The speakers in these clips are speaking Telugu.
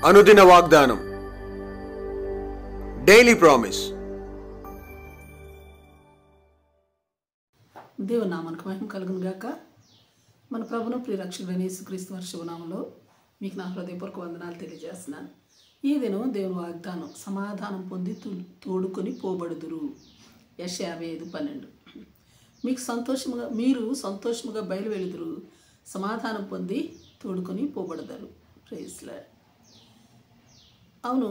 అనుదిన వాగ్దానం, డైలీ ప్రామిస్. దేవుని నామానికి మహిమ కలుగును గాక. మన ప్రభును ప్రియరక్షకుడైన యేసుక్రీస్తు వారి శుభనామంలో మీకు నా హృదయపూర్వక వందనాలు తెలియజేస్తున్నాను. ఈ దినం దేవుని వాగ్దానం, సమాధానం పొంది తోడుకొని పోబడుదురు. యెషయా 55:12. మీరు సంతోషముగా బయలు వెళుదురు, సమాధానం పొంది తోడుకొని పోబడతారు. Praise lord. అవును,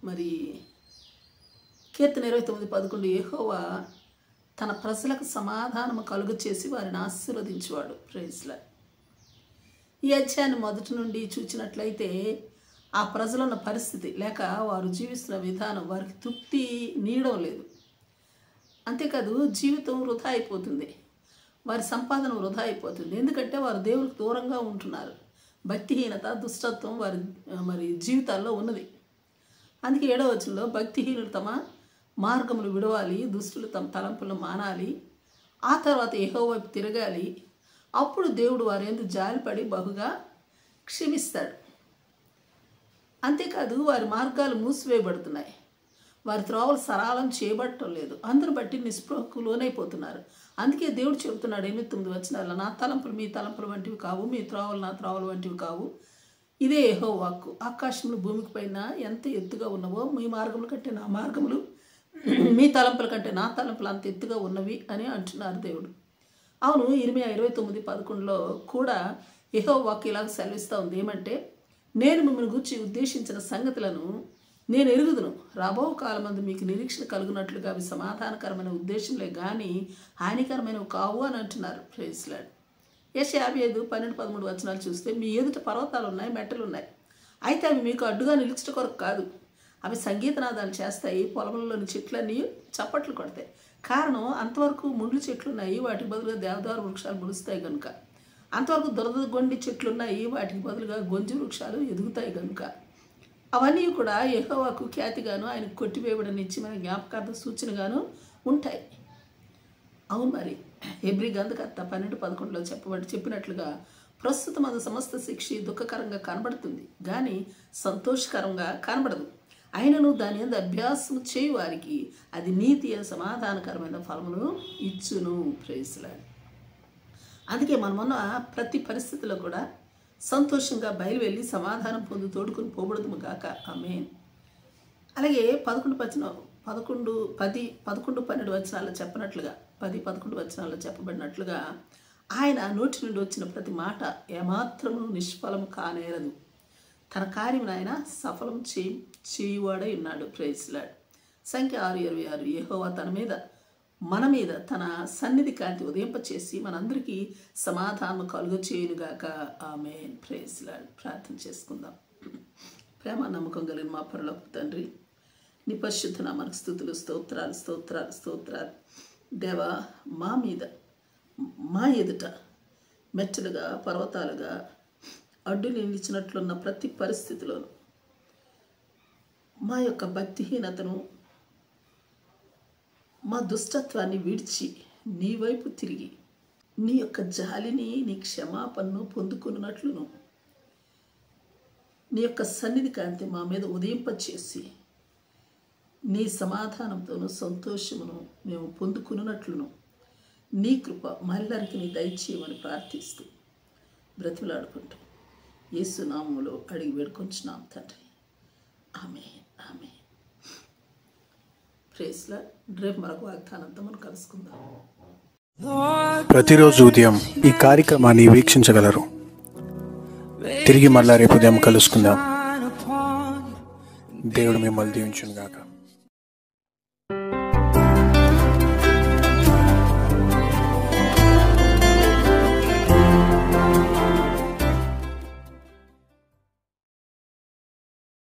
మరి కీర్తన 29:11, యెహోవా తన ప్రజలకు సమాధానము కలుగు చేసి వారిని ఆశీర్వదించేవాడు. Praise lord. ఈ అధ్యాయాన్ని మొదటి నుండి చూసినట్లయితే ఆ ప్రజలున్న పరిస్థితి లేక వారు జీవిస్తున్న విధానం వారికి తృప్తి నీయడం లేదు. అంతేకాదు, జీవితం వృధా అయిపోతుంది, వారి సంపాదన వృధా అయిపోతుంది. ఎందుకంటే వారు దేవునికి దూరంగా ఉంటున్నారు. భక్తిహీనత, దుష్టత్వం వారి జీవితాల్లో ఉన్నది. అందుకే 7వ వచనంలో భక్తిహీనులు తమ మార్గములు విడవాలి, దుష్టులు తమ తలంపులు మానాలి, ఆ తర్వాత యెహోవా వైపు తిరగాలి, అప్పుడు దేవుడు వారి యందు జాలిపడి బహుగా క్షమిస్తాడు. అంతేకాదు, వారి మార్గాలు మూసివేయబడుతున్నాయి, వారి త్రోవలు సరళం చేయబడటం లేదు. అందరూ బట్టి నిస్పృహకు లోనైపోతున్నారు. అందుకే దేవుడు చెబుతున్నాడు 8-9 వచనాల్లో, నా తలంపులు మీ తలంపులు వంటివి కావు, మీ త్రోవలు నా త్రోవలు వంటివి కావు. ఇదే యెహోవా వాక్కు. ఆకాశములు భూమికి పైన ఎంత ఎత్తుగా ఉన్నవో మీ మార్గముల కంటే నా మార్గములు, మీ తలంపుల కంటే నా తలంపులు అంత ఎత్తుగా ఉన్నవి అని అంటున్నారు దేవుడు. అవును, ఇర్మీయా 29:11 కూడా యెహోవా వాక్కు ఇలాగ సెలవిస్తూ ఉంది. ఏమంటే, నేను మిమ్మల్ని గురించి ఉద్దేశించిన సంగతులను నేను ఎరుగుదును, రాబో కాలమందు మీకు నిరీక్షణ కలుగునట్లుగా అవి సమాధానకరమైన ఉద్దేశంలే కానీ హానికరమైనవి కావు అని అంటున్నారు. Praise lord. యెషయా 55:12-13 వచనాలు చూస్తే, మీ ఎదుట పర్వతాలు ఉన్నాయి, మెట్టలు ఉన్నాయి, అయితే అవి మీకు అడ్డుగా నిలుచుట కొరకు కాదు, అవి సంగీతనాదాలు చేస్తాయి, పొలంలోని చెట్లన్నీ చప్పట్లు కొడతాయి. కారణం, అంతవరకు ముండ్లు చెట్లు ఉన్నాయి, వాటికి బదులుగా దేవదారు వృక్షాలు ములుస్తాయి కనుక. అంతవరకు దురదగొండి చెట్లున్నాయి, వాటికి బదులుగా గొంజు వృక్షాలు ఎదుగుతాయి కనుక. అవన్నీ కూడా యెహోవాకు ఖ్యాతిగాను, ఆయనకు కొట్టివేయబడిన నిత్యమైన జ్ఞాపకార్థ సూచనగాను ఉంటాయి. అవును, మరి హెబ్రీ గ్రంథకర్త 12:11 చెప్పినట్లుగా ప్రస్తుతం అది సమస్త శిక్ష దుఃఖకరంగా కనబడుతుంది కానీ సంతోషకరంగా కనబడదు. అయినను దాని యందు అభ్యాసం చేయు వారికి అది నీతి సమాధానకరమైన ఫలమును ఇచ్చును. Praise lord. అందుకే మనమున్న ప్రతి పరిస్థితిలో కూడా సంతోషంగా బయలువెళ్ళి సమాధానం పొంది తోడుకొని పోబడదుము గాక. ఆమేన్. అలాగే 11-12 వచనాల్లో చెప్పినట్లుగా 10-11 వచనాల్లో చెప్పబడినట్లుగా ఆయన నోటి నుండి వచ్చిన ప్రతి మాట ఏమాత్రము నిష్ఫలము కానేరదు. తన కార్యమును ఆయన సఫలం చేయువాడై ఉన్నాడు. Praise lord. సంఖ్య 6:26, యెహోవా మన మీద తన సన్నిధి కాంతి ఉదయింపచేసి మనందరికీ సమాధానం కలుగ చేయునుగాక. ఆమేన్. Praise lord. ప్రార్థన చేసుకుందాం. ప్రేమ నమ్మకం కలిగిన మా పరలోకపు తండ్రి, నీ పరిశుద్ధ నామమునకు స్తుతులు, స్తోత్రాలు. దేవా, మా మీద, మా ఎదుట మెట్టలుగా, పర్వతాలుగా అడ్డు నిలిచినట్లున్న ప్రతి పరిస్థితిలోనూ మా యొక్క భక్తిహీనతను, మా దుష్టత్వాన్ని విడిచి నీ వైపు తిరిగి నీ యొక్క జాలిని, నీ క్షమాపణను పొందుకున్నట్లును నీ యొక్క సన్నిధి కాంతి మా మీద ఉదయింపచేసి నీ సమాధానంతోనూ సంతోషమును మేము పొందుకున్నట్లును నీ కృప మళ్ళరికి నీ దయచేయమని ప్రార్థిస్తూ బ్రతిమలాడుకుంటూ యేసు నామములో అడిగి వేడుకొంచున్నాం తండ్రి. ఆమేన్. ఆమేన్. Praise Lord. రేపు మరొక వాగ్దానంతో మనం కలుసుకుందాం. ప్రతిరోజు ఉదయం ఈ కార్యక్రమాన్ని వీక్షించగలరు. తిరిగి మళ్ళా రేపు ఉదయం కలుసుకుందాం. దేవుడు మిమ్మల్ని దీవించును గాక.